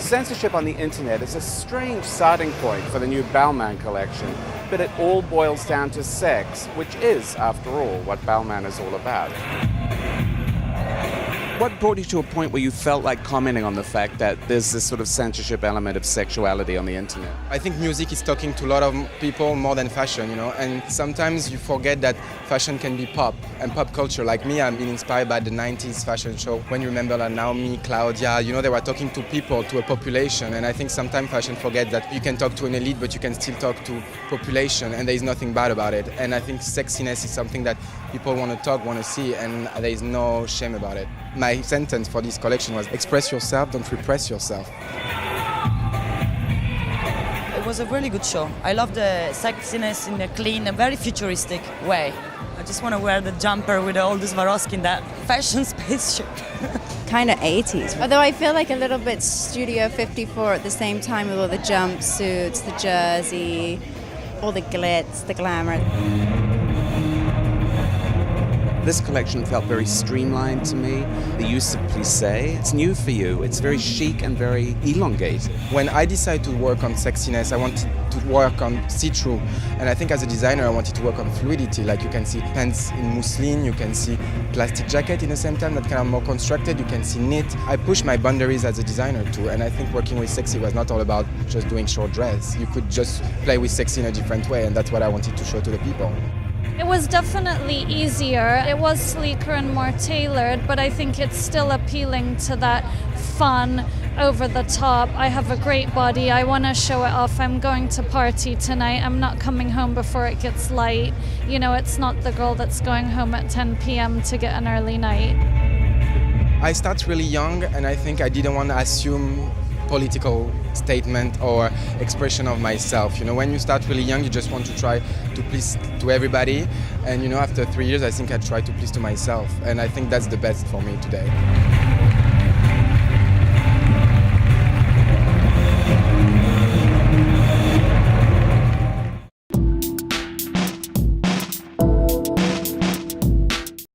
Censorship on the internet is a strange starting point for the new Balmain collection, but it all boils down to sex, which is, after all, what Balmain is all about. What brought you to a point where you felt like commenting on the fact that there's this sort of censorship element of sexuality on the internet? I think music is talking to a lot of people more than fashion, and sometimes you forget that fashion can be pop and pop culture. Like me, I've been inspired by the 90s fashion show. When you remember like Naomi, Claudia, they were talking to people, to a population, and I think sometimes fashion forgets that you can talk to an elite, but you can still talk to population, and there is nothing bad about it. And I think sexiness is something that people want to talk, want to see, and there is no shame about it. My sentence for this collection was, express yourself, don't repress yourself. It was a really good show. I love the sexiness in a clean, a very futuristic way. I just want to wear the jumper with all this Swarovski in that fashion spaceship. Kind of 80s. Although I feel like a little bit Studio 54 at the same time with all the jumpsuits, the jersey, all the glitz, the glamour. This collection felt very streamlined to me. The use of plissé, it's new for you. It's very chic and very elongated. When I decided to work on sexiness, I wanted to work on see-through. And I think as a designer, I wanted to work on fluidity. Like you can see pants in muslin, you can see plastic jacket in the same time that kind of more constructed, you can see knit. I push my boundaries as a designer too. And I think working with sexy was not all about just doing short dress. You could just play with sexy in a different way, and that's what I wanted to show to the people. It was definitely easier. It was sleeker and more tailored, but I think it's still appealing to that fun, over the top. I have a great body. I want to show it off. I'm going to party tonight. I'm not coming home before it gets light. It's not the girl that's going home at 10 p.m. to get an early night. I start really young, and I think I didn't want to assume political statement or expression of myself. When you start really young, you just want to try to please to everybody, and after 3 years I think I try to please to myself, and I think that's the best for me today.